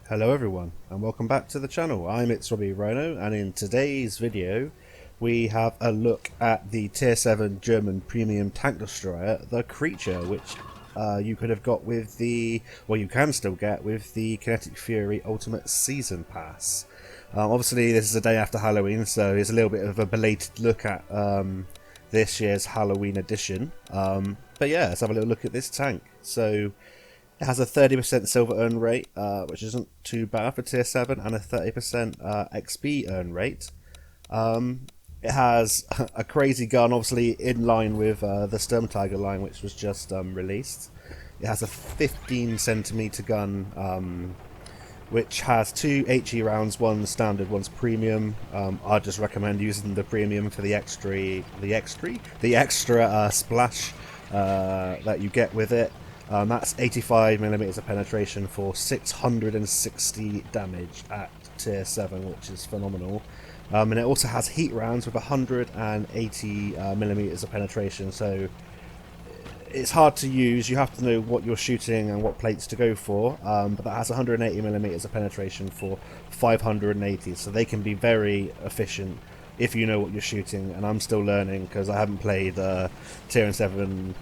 Hello everyone and welcome back to the channel. I'm It's Robbie Rhino, and in today's video we have a look at the tier 7 German premium tank destroyer, the Creature, which you could have got with the, well, you can still get with the Kinetic Fury Ultimate Season Pass. Obviously this is a day after Halloween, so it's a little bit of a belated look at this year's Halloween edition. But yeah, let's have a little look at this tank. So it has a 30% silver earn rate, which isn't too bad for tier 7, and a 30% XP earn rate. It has a crazy gun, obviously in line with the Sturmtiger line, which was just released. It has a 15cm gun, which has 2 HE rounds, one standard, one's premium. I'd just recommend using the premium for the extra splash that you get with it. That's 85mm of penetration for 660 damage at tier 7, which is phenomenal. And it also has heat rounds with 180mm of penetration, so it's hard to use. You have to know what you're shooting and what plates to go for, but that has 180mm of penetration for 580, so they can be very efficient if you know what you're shooting. And I'm still learning because I haven't played tier 7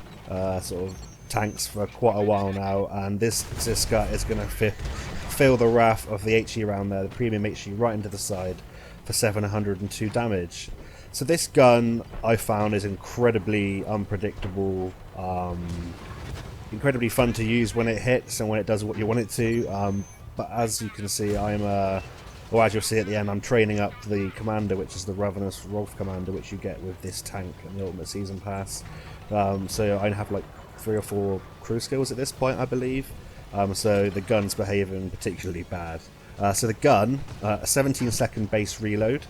sort of tanks for quite a while now, and this guy is going to feel the wrath of the HE round there, the premium HE, right into the side for 702 damage. So this gun I found is incredibly unpredictable, incredibly fun to use when it hits and when it does what you want it to, but as you can see, or as you'll see at the end, I'm training up the commander, which is the Ravenous Wolf commander, which you get with this tank and the Ultimate Season Pass. So I have like 3 or 4 crew skills at this point, I believe. So the gun's behaving particularly bad. So the gun, a 17-second base reload,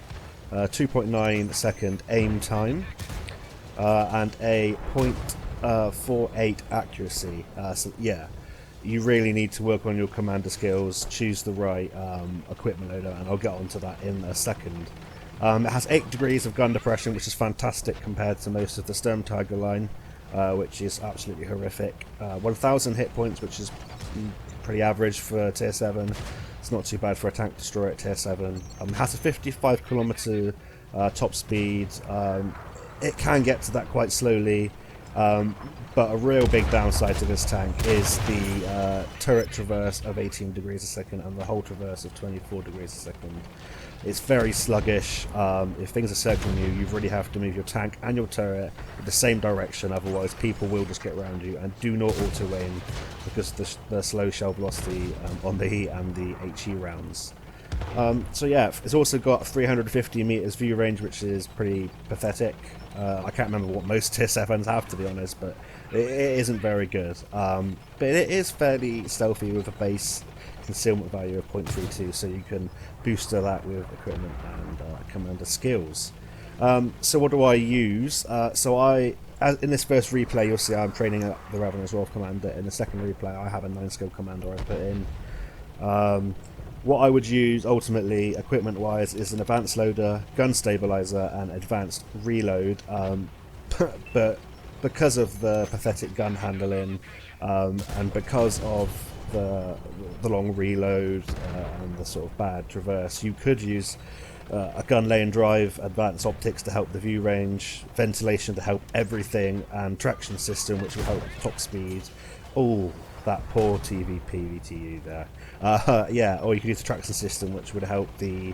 2.9 second aim time, and a 0.48 accuracy. So yeah, you really need to work on your commander skills, choose the right equipment loader, and I'll get onto that in a second. It has 8 degrees of gun depression, which is fantastic compared to most of the Sturmtiger line, which is absolutely horrific. 1000 hit points, which is pretty average for tier 7. It's not too bad for a tank destroyer at tier 7. It has a 55km top speed. It can get to that quite slowly, but a real big downside to this tank is the turret traverse of 18 degrees a second and the hull traverse of 24 degrees a second. It's very sluggish. If things are circling you, you really have to move your tank and your turret in the same direction, otherwise people will just get around you. And do not auto-aim because the slow shell velocity on the heat and the HE rounds. So yeah, it's also got 350 meters view range, which is pretty pathetic. I can't remember what most tier 7s have, to be honest, but it isn't very good. But it is fairly stealthy with a base concealment value of 0.32, so you can booster that with equipment and commander skills. So what do I use? In this first replay, you'll see I'm training up the Ravenous Wolf commander. In the second replay, I have a 9-skill commander I put in. What I would use ultimately, equipment wise, is an advanced loader, gun stabilizer, and advanced reload. But because of the pathetic gun handling, and because of the long reload and the sort of bad traverse, you could use a gun lane drive, advanced optics to help the view range, ventilation to help everything, and traction system, which will help top speed. Oh, that poor VTU there. Yeah, or you could use the traction system, which would help the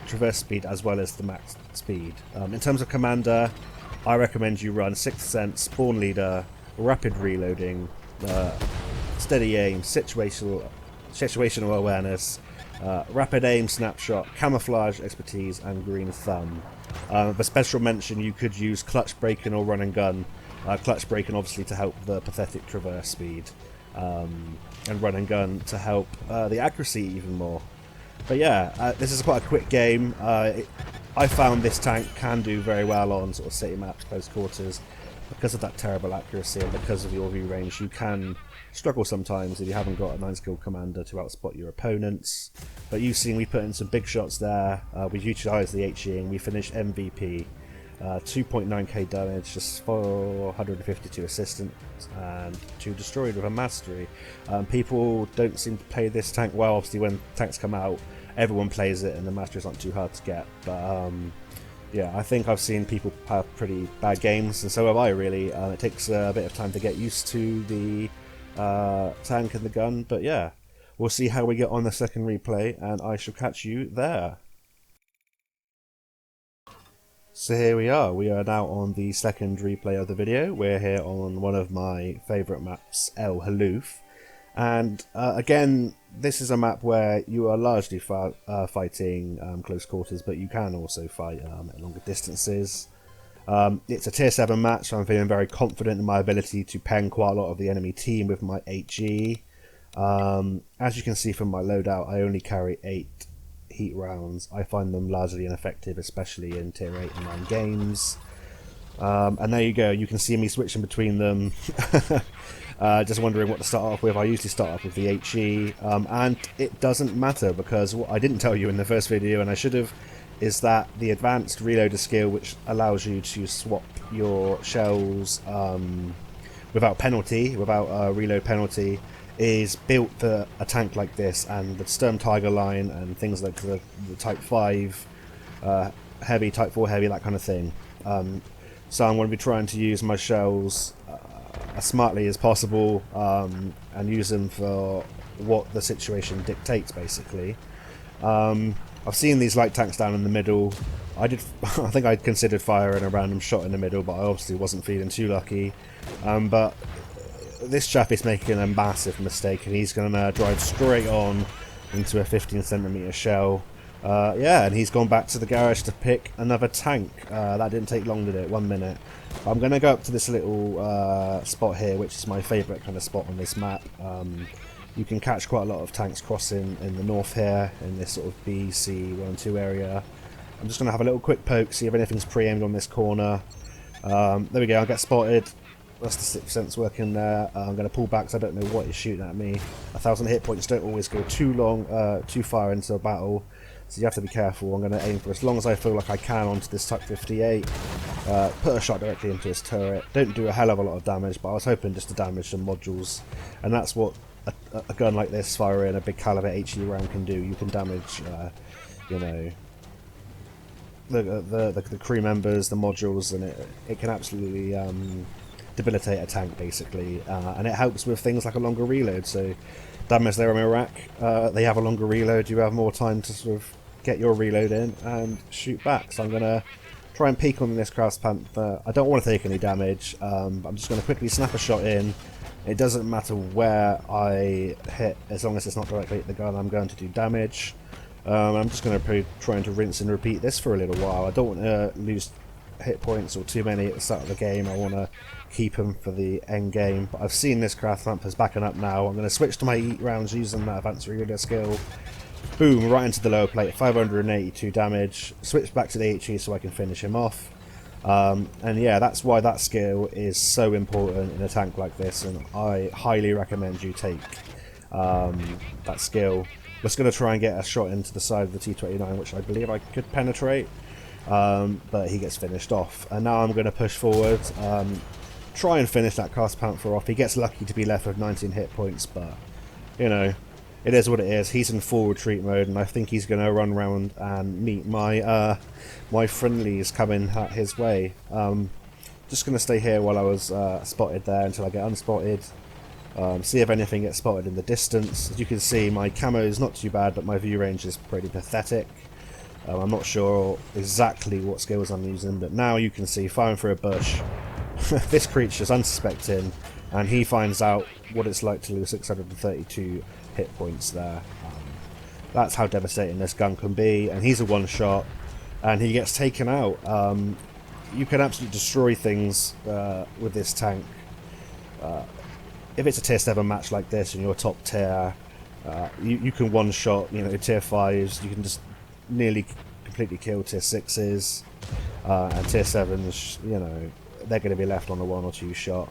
traverse speed as well as the max speed. In terms of commander, I recommend you run 6th Sense, Spawn Leader, Rapid Reloading, Steady Aim, Situational Awareness, Rapid Aim, Snapshot, Camouflage Expertise, and Green Thumb. For special mention, you could use Clutch Breaking or Run and Gun. Clutch Breaking obviously to help the pathetic traverse speed, and Run and Gun to help the accuracy even more. But yeah, this is quite a quick game. I found this tank can do very well on sort of city maps, close quarters, because of that terrible accuracy and because of your view range. You can struggle sometimes if you haven't got a 9-skill commander to outspot your opponents. But you've seen we put in some big shots there. We utilised the HE and we finished MVP. 2.9k damage, just 452 assistance, and 2 destroyed with a mastery. People don't seem to play this tank well. Obviously, when tanks come out, everyone plays it, and the masteries aren't too hard to get. But yeah, I think I've seen people have pretty bad games, and so have I, really. It takes a bit of time to get used to the tank and the gun, but yeah, we'll see how we get on the second replay, and I shall catch you there. So here we are now on the second replay of the video. We're here on one of my favourite maps, El Haloof, and again, this is a map where you are largely fighting close quarters, but you can also fight at longer distances. It's a tier 7 match, so I'm feeling very confident in my ability to pen quite a lot of the enemy team with my HE. As you can see from my loadout, I only carry 8 heat rounds. I find them largely ineffective, especially in tier 8 and 9 games. And there you go, you can see me switching between them. Just wondering what to start off with. I usually start off with the HE, and it doesn't matter, because what I didn't tell you in the first video, and I should have, is that the advanced reloader skill, which allows you to swap your shells without penalty, without a reload penalty, is built for a tank like this, and the Sturmtiger line and things like the Type 5 heavy, Type 4 heavy, that kind of thing. So I'm going to be trying to use my shells as smartly as possible, and use them for what the situation dictates, basically. I've seen these light tanks down in the middle. I think I considered firing a random shot in the middle, but I obviously wasn't feeling too lucky. But this chap is making a massive mistake, and he's going to drive straight on into a 15cm shell. Yeah, and he's gone back to the garage to pick another tank. That didn't take long, did it? 1 minute. I'm going to go up to this little spot here, which is my favourite kind of spot on this map. You can catch quite a lot of tanks crossing in the north here, in this sort of B, C, 1 and 2 area. I'm just going to have a little quick poke, see if anything's pre-aimed on this corner. There we go, I'll get spotted. That's the 6th sense working there. I'm going to pull back because I don't know what is shooting at me. 1,000 hit points don't always go too far into a battle, so you have to be careful. I'm going to aim for as long as I feel like I can onto this Type 58. Put a shot directly into his turret. Don't do a hell of a lot of damage, but I was hoping just to damage some modules, and that's what a gun like this, firing a big caliber HE round, can do. You can damage, you know, the crew members, the modules, and it can absolutely debilitate a tank, basically. And it helps with things like a longer reload. So, damage there on Iraq, they have a longer reload. You have more time to sort of get your reload in and shoot back. So I'm going to try and peek on this Crafts Panther. I don't want to take any damage. I'm just going to quickly snap a shot in. It doesn't matter where I hit, as long as it's not directly at the gun, I'm going to do damage. I'm just going to be trying to rinse and repeat this for a little while. I don't want to lose hit points or too many at the start of the game. I want to keep them for the end game. But I've seen this Craft Panther's backing up now. I'm going to switch to my heat rounds using that advanced reloader skill. Boom, right into the lower plate, 582 damage. Switch back to the HE so I can finish him off. And yeah, that's why that skill is so important in a tank like this, and I highly recommend you take that skill. Just going to try and get a shot into the side of the T-29, which I believe I could penetrate, but he gets finished off. And now I'm going to push forward, try and finish that Cast Panther off. He gets lucky to be left with 19 hit points, but, you know, it is what it is. He's in full retreat mode, and I think he's going to run around and meet my my friendlies coming his way. Just going to stay here while I was spotted there until I get unspotted. See if anything gets spotted in the distance. As you can see, my camo is not too bad, but my view range is pretty pathetic. I'm not sure exactly what skills I'm using, but now you can see, firing through a bush, this creature's unsuspecting, and he finds out what it's like to lose 632 hit points there. That's how devastating this gun can be, and he's a one-shot, and he gets taken out. You can absolutely destroy things with this tank. If it's a tier 7 match like this and you're top tier, you can one-shot, you know, tier 5s, you can just nearly completely kill tier 6s, and tier 7s, you know, they're going to be left on a 1 or 2 shot.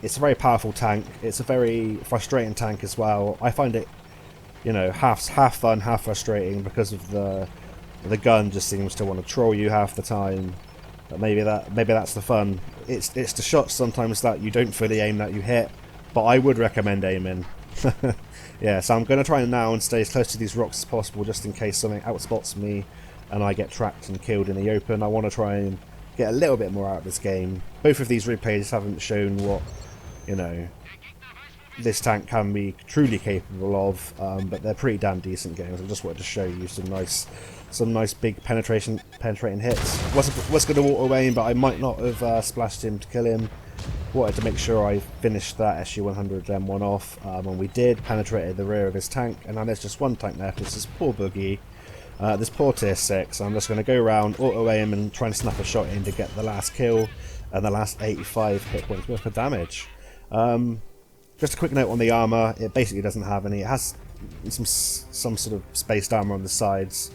It's a very powerful tank. It's a very frustrating tank as well. I find it, you know, half fun, half frustrating because of the The gun just seems to want to troll you half the time. But maybe that's the fun. It's the shots sometimes that you don't fully aim that you hit, but I would recommend aiming. Yeah, so I'm going to try now and stay as close to these rocks as possible, just in case something outspots me and I get tracked and killed in the open. I want to try and get a little bit more out of this game. Both of these replays haven't shown what, you know, this tank can be truly capable of, but they're pretty damn decent games. I just wanted to show you some nice big penetrating hits. Was going to auto aim, but I might not have splashed him to kill him. Wanted to make sure I finished that SU-100 M1 off, and we did. Penetrated the rear of his tank, and now there's just one tank left. It's this poor boogie, this poor tier 6. I'm just going to go around, auto aim, and try and snap a shot in to get the last kill and the last 85 hit points worth of damage. Just a quick note on the armour, it basically doesn't have any. It has some sort of spaced armour on the sides.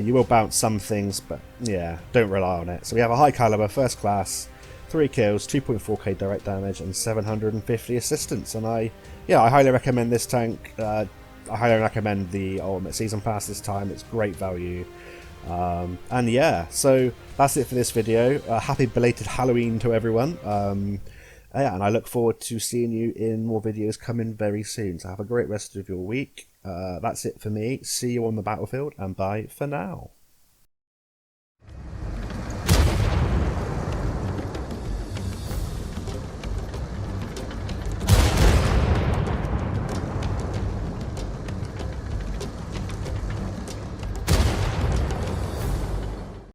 You will bounce some things, but yeah, don't rely on it. So we have a high caliber, first class, 3 kills, 2.4k direct damage, and 750 assistance. And I highly recommend this tank. I highly recommend the Ultimate Season Pass this time. It's great value. And yeah, so that's it for this video. Happy belated Halloween to everyone. Yeah, and I look forward to seeing you in more videos coming very soon. So have a great rest of your week. That's it for me. See you on the battlefield, and bye for now.